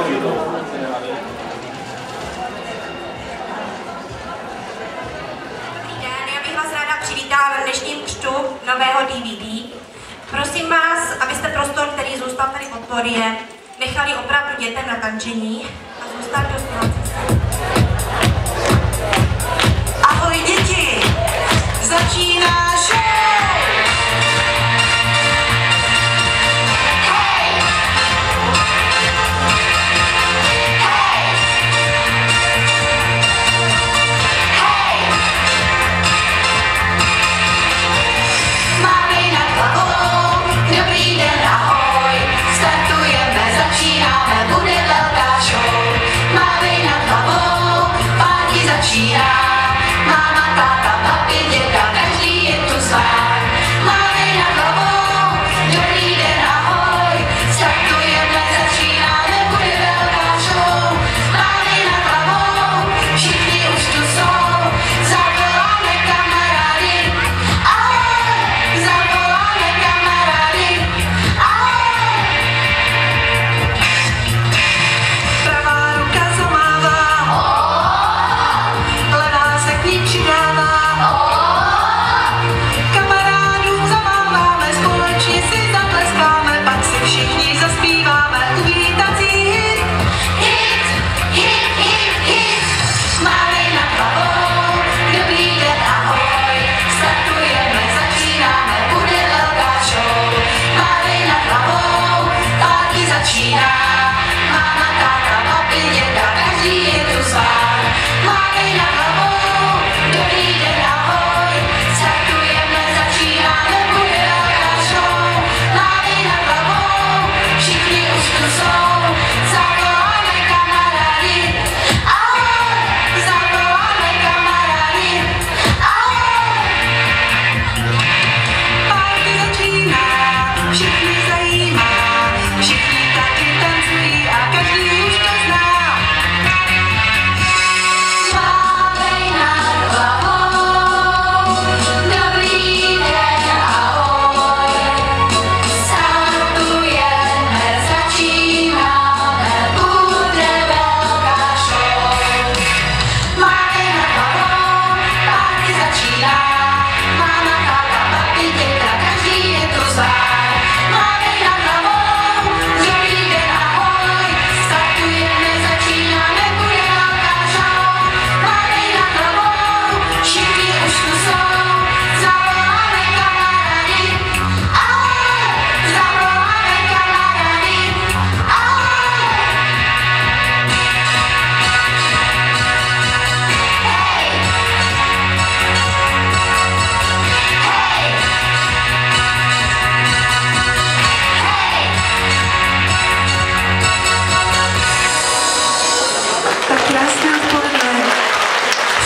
Já bych vás ráda přivítala na dnešním křtu nového DVD. Prosím vás, abyste prostor, který zůstal tady pod pódiem, nechali opravdu dětem na tančení a zůstali do zpěvací. Ahoj děti! Začíná show!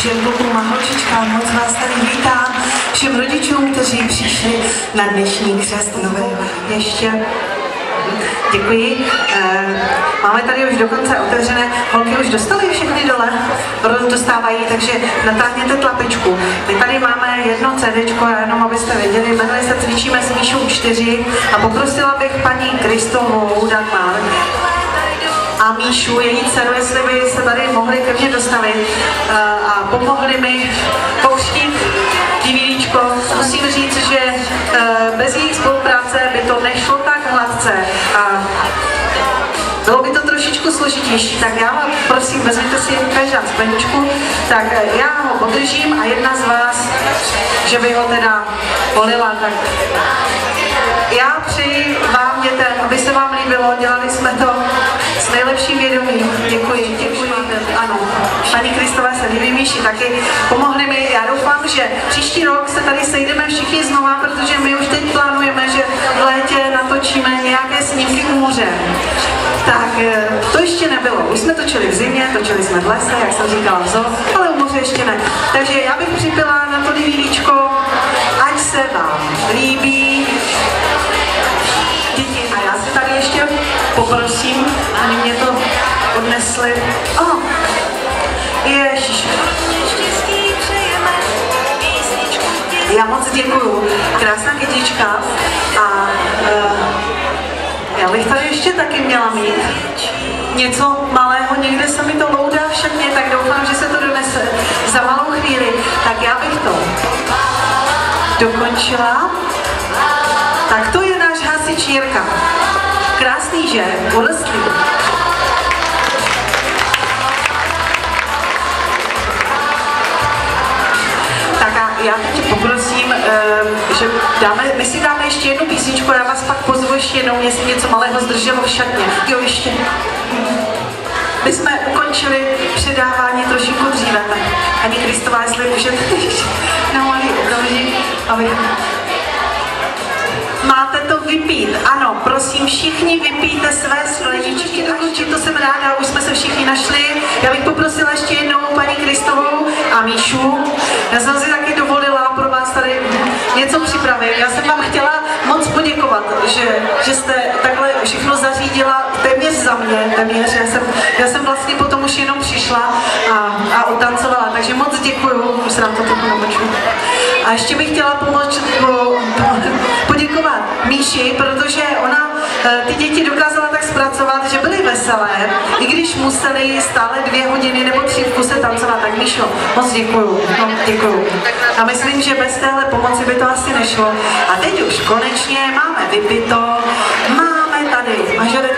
Všem klukům a holčičkám moc vás tady vítám, všem rodičům, kteří přišli na dnešní křest nového ještě. Děkuji. Máme tady už dokonce otevřené, holky už dostaly všechny dole, dostávají, takže natáhněte tlapičku. My tady máme jedno CDčko, jenom abyste věděli, jmenuje se Cvičíme s Míšou 4 a poprosila bych paní Kristovou Dagmar a Míšu, její dceru, jestli by se tady mohli ke mně dostavit a pomohli mi pouštět DVDčko. Musím říct, že bez jejich spolupráce by to nešlo tak hladce a bylo by to trošičku složitější, tak já vám prosím, vezměte si každá skleničku, tak já ho podržím a jedna z vás, že by ho teda polila, tak já přeji vám dětem, aby se vám líbilo, dělali jsme to s nejlepším vědomím. Děkuji, děkuji. Ano, paní Kristové se líbí, Míši taky pomohli mi. Já doufám, že příští rok se tady sejdeme všichni znova, protože my už teď plánujeme, že v létě natočíme nějaké snímky u moře. Tak to ještě nebylo. Už jsme točili v zimě, točili jsme v lese, jak jsem říkala v zoo, ale u moře ještě ne. Takže já bych připila na to DVDčko, ať se vám líbí. Děti, a já se tady ještě poprosím, oni mě to odnesli. Ježiš. Já moc děkuju. Krásná kytička. A já bych tady ještě taky měla mít. něco malého, někde se mi to loudá však mě, tak doufám, že se to donese za malou chvíli. Tak já bych to dokončila. Tak to je náš hasič Jirka. Krásný, že? Urostlý. Tak a já teď poprosím, že my si dáme ještě jednu písničku, já vás pak pozvu ještě jednou, jestli něco malého zdrželo v šatně. Jo, ještě. My jsme ukončili předávání trošku dříve, tak Paní Kristová, jestli můžete na malý okamžik, aby... Máte to vypít, ano, prosím, všichni vypijte své skleničky, určitě to jsem ráda, už jsme se všichni našli. Já bych poprosila ještě jednou paní Kristovou a Míšu. Já jsem si taky dovolila pro vás tady něco připravit. Já jsem vám chtěla moc poděkovat, že jste takhle všechno zařídila téměř za mě, téměř. Já jsem vlastně potom už jenom přišla a odtancovala, takže moc děkuju, už se nám to trochu namoču. A ještě bych chtěla poděkovat Míši, protože ona ty děti dokázala tak zpracovat, že byly veselé, i když museli stále 2 hodiny nebo 3 v kuse tancovat. Tak Míšo, moc děkuju. No, děkuju. A myslím, že bez téhle pomoci by to asi nešlo. A teď už konečně máme vypito, máme tady mažoret